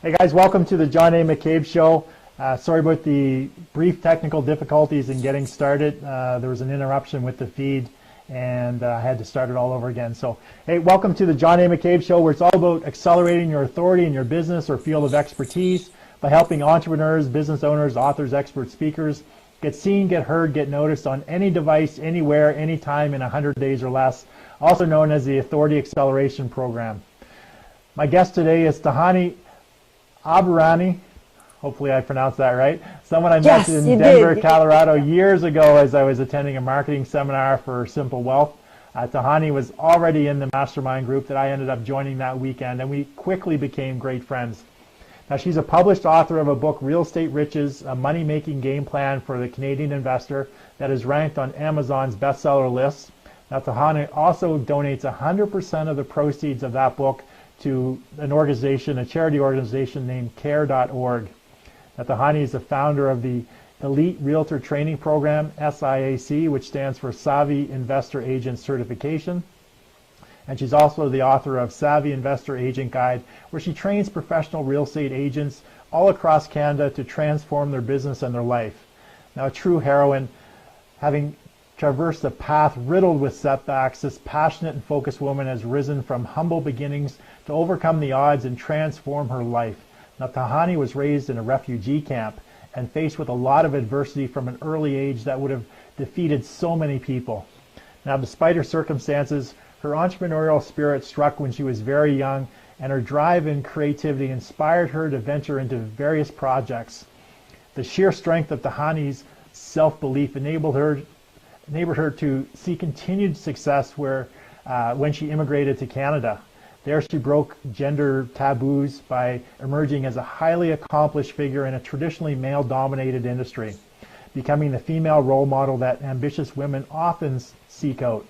Hey guys, welcome to the John A. McCabe Show. Sorry about the brief technical difficulties in getting started. There was an interruption with the feed and I had to start it all over again. So, hey, welcome to the John A. McCabe Show, where it's all about accelerating your authority in your business or field of expertise by helping entrepreneurs, business owners, authors, experts, speakers get seen, get heard, get noticed on any device, anywhere, anytime in 100 days or less, also known as the Authority Acceleration Program. My guest today is Tahani Aburaneh. Hopefully I pronounced that right. Someone I met in Denver, Colorado years ago as I was attending a marketing seminar for Simple Wealth. Tahani was already in the mastermind group that I ended up joining that weekend, and we quickly became great friends. Now, she's a published author of a book, Real Estate Riches, a money-making game plan for the Canadian investor, that is ranked on Amazon's bestseller list. Now, Tahani also donates 100% of the proceeds of that book to an organization, a charity organization named care.org. Now, Tahani is the founder of the Elite Realtor Training Program, SIAC, which stands for Savvy Investor Agent Certification. And she's also the author of Savvy Investor Agent Guide, where she trains professional real estate agents all across Canada to transform their business and their life. Now, a true heroine, having traversed a path riddled with setbacks, this passionate and focused woman has risen from humble beginnings to overcome the odds and transform her life. Now, Tahani was raised in a refugee camp and faced with a lot of adversity from an early age that would have defeated so many people. Now, despite her circumstances, her entrepreneurial spirit struck when she was very young, and her drive and creativity inspired her to venture into various projects. The sheer strength of Tahani's self-belief enabled her to see continued success when she immigrated to Canada. There she broke gender taboos by emerging as a highly accomplished figure in a traditionally male-dominated industry, becoming the female role model that ambitious women often seek out.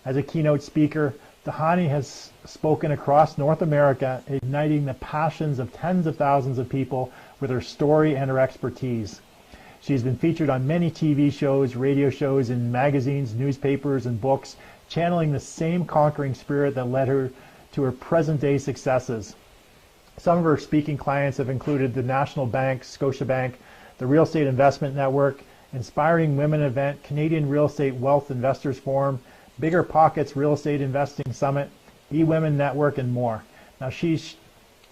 As a keynote speaker, Tahani has spoken across North America, igniting the passions of tens of thousands of people with her story and her expertise. She's been featured on many TV shows, radio shows, in magazines, newspapers, and books, channeling the same conquering spirit that led her to her present-day successes. Some of her speaking clients have included the National Bank, Scotiabank, the Real Estate Investment Network, Inspiring Women Event, Canadian Real Estate Wealth Investors Forum, Bigger Pockets Real Estate Investing Summit, eWomen Network, and more. Now, she's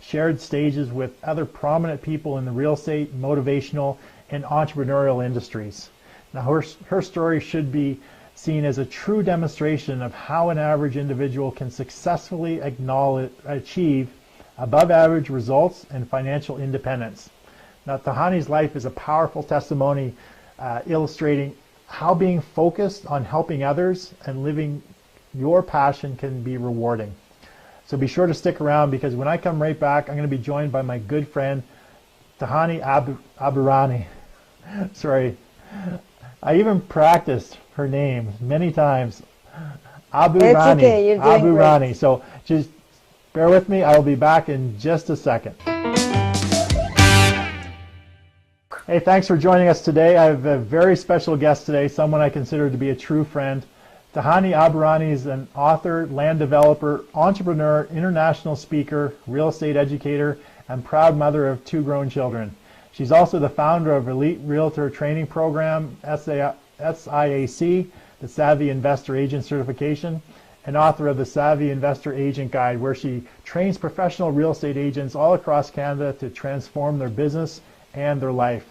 shared stages with other prominent people in the real estate, motivational, and entrepreneurial industries. Now, her story should be seen as a true demonstration of how an average individual can successfully achieve above-average results and financial independence. Now, Tahani's life is a powerful testimony illustrating how being focused on helping others and living your passion can be rewarding. So be sure to stick around, because when I come right back, I'm going to be joined by my good friend, Tahani Aburaneh. Sorry, I even practiced her name many times. Aburaneh. It's okay, you're doing Aburaneh. great. So just bear with me. I will be back in just a second. Hey, thanks for joining us today. I have a very special guest today, someone I consider to be a true friend. Tahani Aburaneh is an author, land developer, entrepreneur, international speaker, real estate educator, and proud mother of 2 grown children. She's also the founder of Elite Realtor Training Program, SIAC, the Savvy Investor Agent Certification, and author of the Savvy Investor Agent Guide, where she trains professional real estate agents all across Canada to transform their business and their life.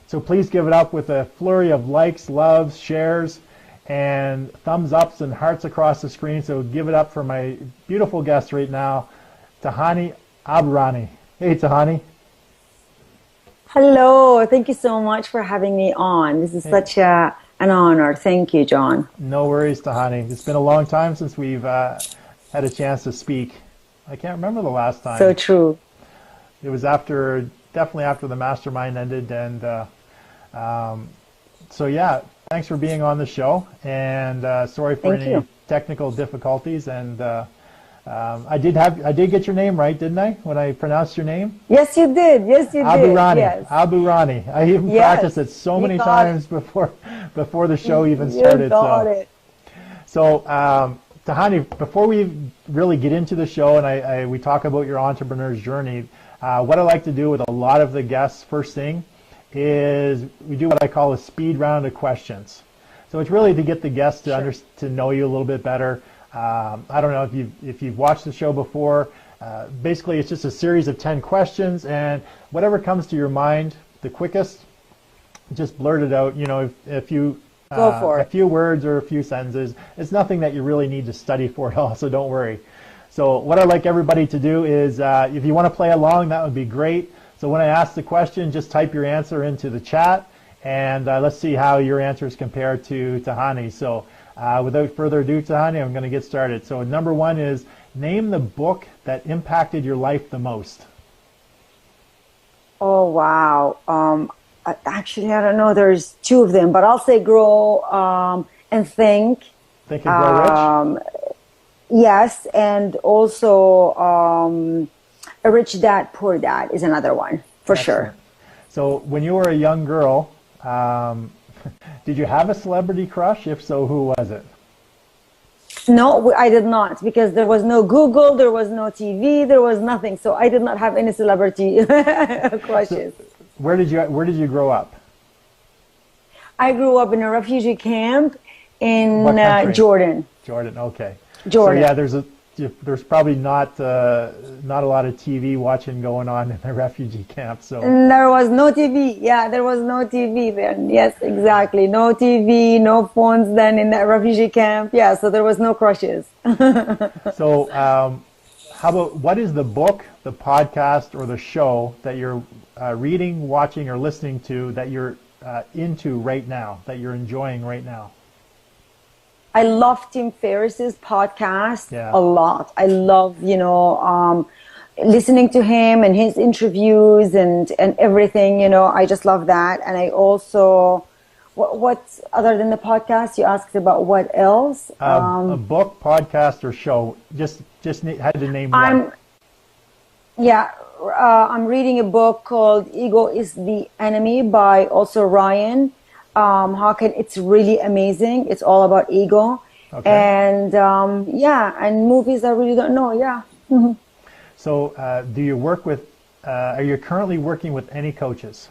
So please give it up with a flurry of likes, loves, shares, and thumbs ups and hearts across the screen. So give it up for my beautiful guest right now, Tahani Aburaneh. Hey, Tahani. Hello, thank you so much for having me on. This is such an honor. Thank you, John. No worries, Tahani. It's been a long time since we've had a chance to speak. I can't remember the last time. So true. It was definitely after the mastermind ended, and so yeah, thanks for being on the show, and sorry for any technical difficulties. And I did get your name right, didn't I, when I pronounced your name? Yes, you did. Yes, you Aburaneh. did. Yes. Aburaneh. I even practiced it so many times before the show even started. You got it. So Tahani, before we really get into the show and we talk about your entrepreneur's journey, What I like to do with a lot of the guests first thing is we do what I call a speed round of questions. So it's really to get the guests to know you a little bit better. I don't know if you've watched the show before. Basically, it's just a series of 10 questions, and whatever comes to your mind the quickest, just blurt it out. You know, a few words or a few sentences. It's nothing that you really need to study for at all, so don't worry. So what I'd like everybody to do is, if you want to play along, that would be great. So when I ask the question, just type your answer into the chat, and let's see how your answers compare to Tahani. So without further ado, Tahani, I'm going to get started. So number one is, name the book that impacted your life the most. Oh, wow. Actually, I don't know. There's two of them, but I'll say Grow and Think. Think and Grow Rich? Yes, and also A Rich Dad, Poor Dad is another one, for sure. So when you were a young girl, did you have a celebrity crush? If so, who was it? No, I did not, because there was no Google, there was no TV, there was nothing. So I did not have any celebrity crushes. So where did you grow up? I grew up in a refugee camp in Jordan. Jordan, okay. Jordan. So yeah, there's probably not a lot of TV watching going on in the refugee camp. So there was no TV. Yeah, there was no TV then. Yes, exactly. No TV, no phones then in that refugee camp. Yeah, so there was no crushes. So how about, what is the book, the podcast, or the show that you're reading, watching, or listening to that you're into right now, that you're enjoying right now? I love Tim Ferriss's podcast a lot. I love, listening to him and his interviews and everything, I just love that. And I also, what other than the podcast, you asked about what else? A book, podcast, or show. Just had to name one. I'm reading a book called Ego is the Enemy by also Ryan Hawken. It's really amazing. It's all about ego. Okay. And and movies I really don't know. Yeah. Mm-hmm. So do you work with, are you currently working with any coaches?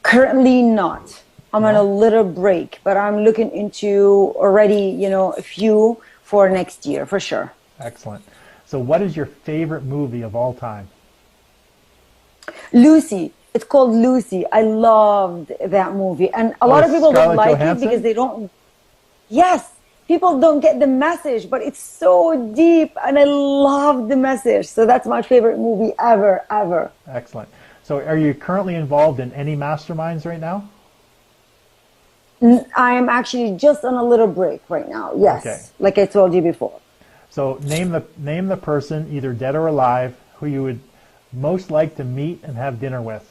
Currently not. I'm on a little break, but I'm looking into already, a few for next year for sure. Excellent. So what is your favorite movie of all time? Lucy. It's called Lucy. I loved that movie. And a lot of people don't like it because they don't... Yes, people don't get the message, but it's so deep and I love the message. So that's my favorite movie ever, ever. Excellent. So are you currently involved in any masterminds right now? I am actually just on a little break right now. Yes, okay. Like I told you before. So name the person, either dead or alive, who you would most like to meet and have dinner with.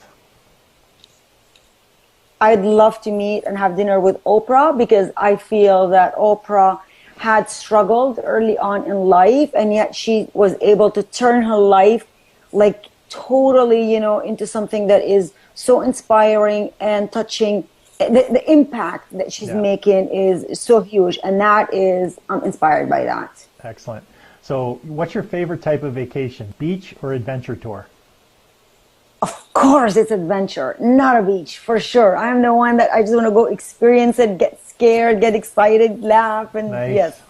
I'd love to meet and have dinner with Oprah, because I feel that Oprah had struggled early on in life, and yet she was able to turn her life like totally, into something that is so inspiring and touching. The impact that she's making is so huge, and that is, I'm inspired by that. Excellent. So what's your favorite type of vacation, beach or adventure tour? Of course, it's adventure, not a beach, for sure. I'm the one that I just want to go experience it, get scared, get excited, laugh, and nice. Yes.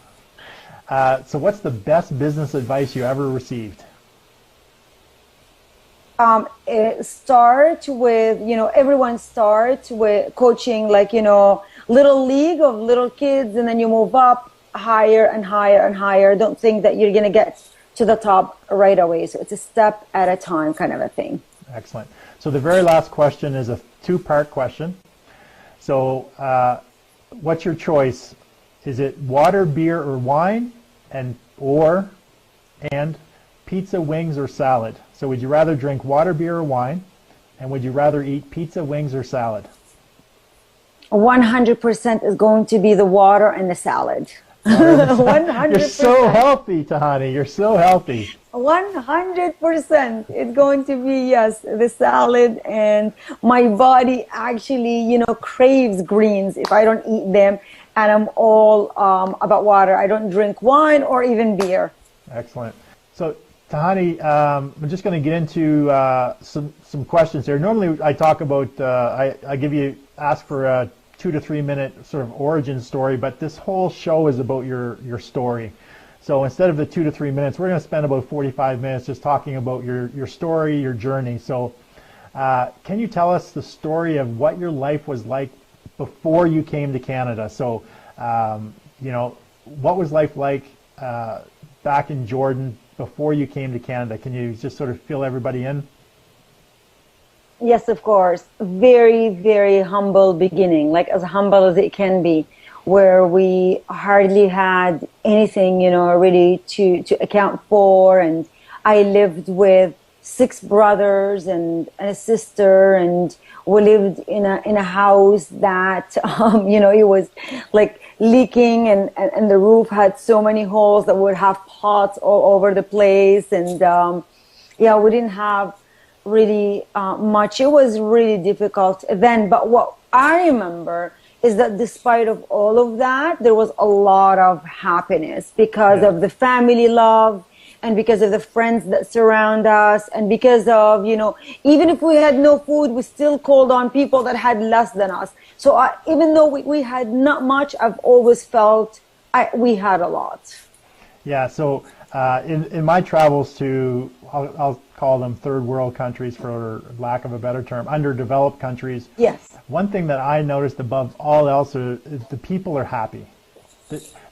So what's the best business advice you ever received? Start with, everyone starts with coaching, like, little league of little kids, and then you move up higher and higher and higher. Don't think that you're going to get to the top right away. So it's a step at a time kind of a thing. Excellent. So the very last question is a two-part question. So what's your choice? Is it water, beer, or wine? And pizza, wings, or salad? So would you rather drink water, beer, or wine? And would you rather eat pizza, wings, or salad? 100% is going to be the water and the salad. 100%. You're so healthy, Tahani. You're so healthy. 100%. It's going to be, yes, the salad. And my body actually, craves greens if I don't eat them. And I'm all about water. I don't drink wine or even beer. Excellent. So Tahani, I'm just going to get into some questions here. Normally, I talk about I give you ask for a 2 to 3 minute sort of origin story, but this whole show is about your story. So instead of the 2 to 3 minutes, we're going to spend about 45 minutes just talking about your story, your journey. So can you tell us the story of what your life was like before you came to Canada? So what was life like back in Jordan before you came to Canada? Can you just sort of fill everybody in? Yes, of course. Very, very humble beginning, like as humble as it can be, where we hardly had anything, really to account for. And I lived with 6 brothers and a sister, and we lived in a house that, it was like leaking, and the roof had so many holes that would have pots all over the place. And we didn't have really much. It was really difficult then. But what I remember is that despite of all of that, there was a lot of happiness because of the family love, and because of the friends that surround us, and because of, even if we had no food, we still called on people that had less than us. So even though we had not much, I've always felt we had a lot. Yeah, so in my travels to, I'll call them third world countries for lack of a better term, underdeveloped countries. Yes. One thing that I noticed above all else is the people are happy.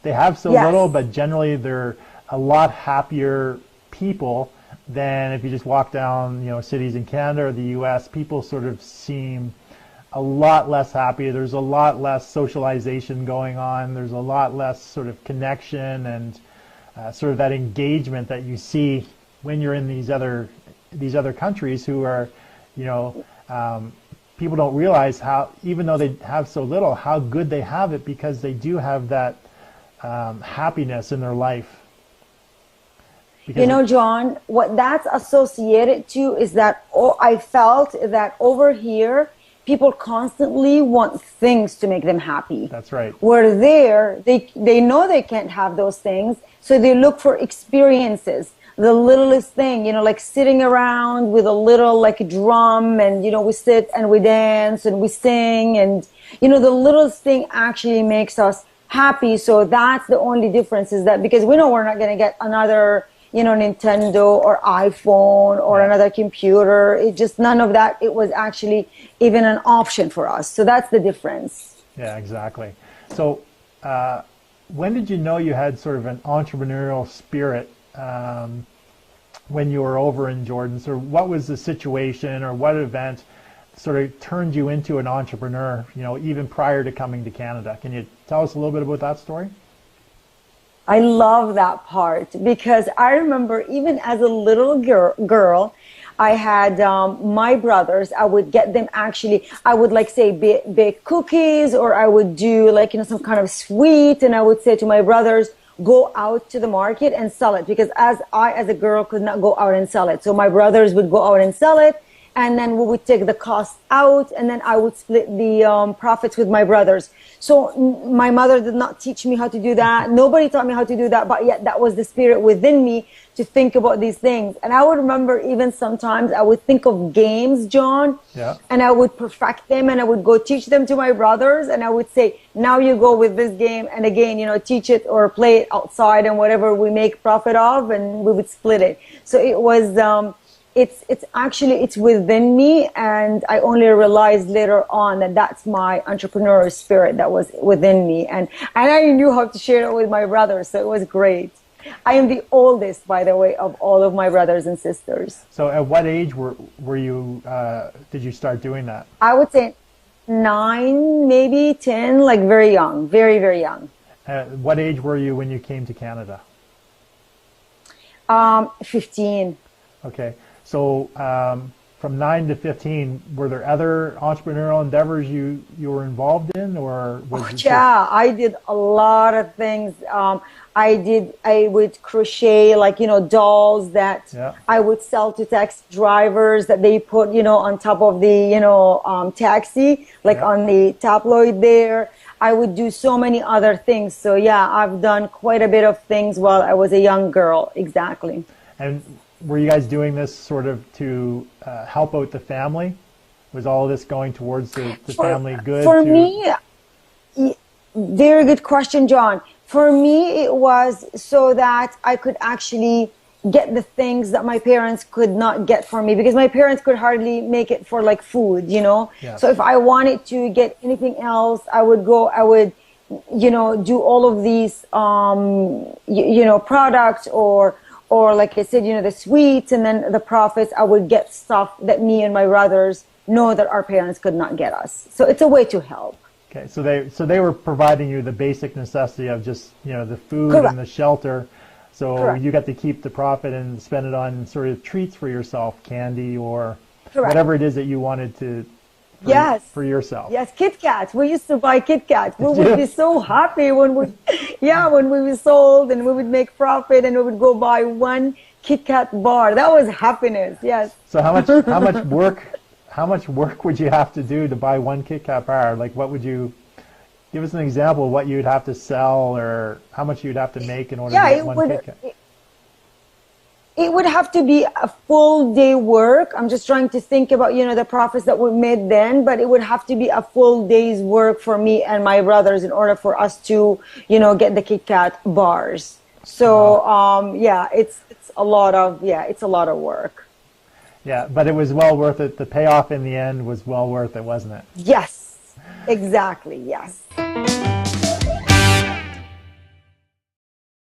They have so little, but generally they're a lot happier people than if you just walk down, cities in Canada or the U.S. People sort of seem a lot less happy. There's a lot less socialization going on. There's a lot less sort of connection and sort of that engagement that you see when you're in these other countries who are, people don't realize how, even though they have so little, how good they have it because they do have that happiness in their life. Because John, what that's associated to is that I felt that over here, people constantly want things to make them happy. That's right. Where there, they know they can't have those things, so they look for experiences. The littlest thing, like sitting around with a little like drum, and we sit and we dance and we sing, and the littlest thing actually makes us happy. So that's the only difference, is that because we know we're not going to get another Nintendo or iPhone or another computer. It just, none of that. It was actually even an option for us. So that's the difference. Yeah, exactly. So when did you know you had sort of an entrepreneurial spirit when you were over in Jordan? So what was the situation or what event sort of turned you into an entrepreneur, even prior to coming to Canada? Can you tell us a little bit about that story? I love that part because I remember even as a little girl, I had my brothers. I would get them I would bake cookies, or I would do some kind of sweet, and I would say to my brothers, go out to the market and sell it, because as a girl could not go out and sell it. So my brothers would go out and sell it, and then we would take the cost out, and then I would split the profits with my brothers. So my mother did not teach me how to do that. Nobody taught me how to do that, but yet that was the spirit within me to think about these things. And I would remember even sometimes I would think of games, John, and I would perfect them, and I would go teach them to my brothers, and I would say, now you go with this game, and again, teach it or play it outside, and whatever we make profit of, and we would split it. So it was... It's within me, and I only realized later on that that's my entrepreneurial spirit that was within me, and I knew how to share it with my brothers, so it was great. I am the oldest, by the way, of all of my brothers and sisters. So at what age were you did you start doing that? I would say 9, maybe 10, like very young, very, very young. What age were you when you came to Canada? 15. Okay. So from 9 to 15, were there other entrepreneurial endeavors you were involved in, or was it I did a lot of things. I would crochet dolls that I would sell to taxi drivers that they put on top of the taxi, on the tabloid there. I would do so many other things. So I've done quite a bit of things while I was a young girl. Exactly. And were you guys doing this sort of to help out the family? Was all of this going towards the family good? For me, very good question, John. For me, it was so that I could actually get the things that my parents could not get for me, because my parents could hardly make it for like food, you know? Yeah. So if I wanted to get anything else, I would, you know, do all of these, you know, products or like I said, you know, the sweets and then the profits, I would get stuff that me and my brothers know that our parents could not get us. So it's a way to help. Okay, so they were providing you the basic necessity of just, you know, the food Correct. and the shelter. So Correct. you got to keep the profit and spend it on sort of treats for yourself, candy or Correct. whatever it is that you wanted to for yourself. Yes, Kit Kats. We used to buy Kit Kats. We would be so happy when we were sold and we would make profit and we would go buy one Kit Kat bar. That was happiness. Yes. So how much work would you have to do to buy one Kit Kat bar? Like, what would you give us an example of what you'd have to sell or how much you'd have to make in order to get one Kit Kat? It would have to be a full day work. I'm just trying to think about, you know, the profits that we made then, but it would have to be a full day's work for me and my brothers in order for us to, you know, get the Kit Kat bars. So, yeah, it's a lot of work. Yeah, but it was well worth it. The payoff in the end was well worth it, wasn't it? Yes, exactly. Yes.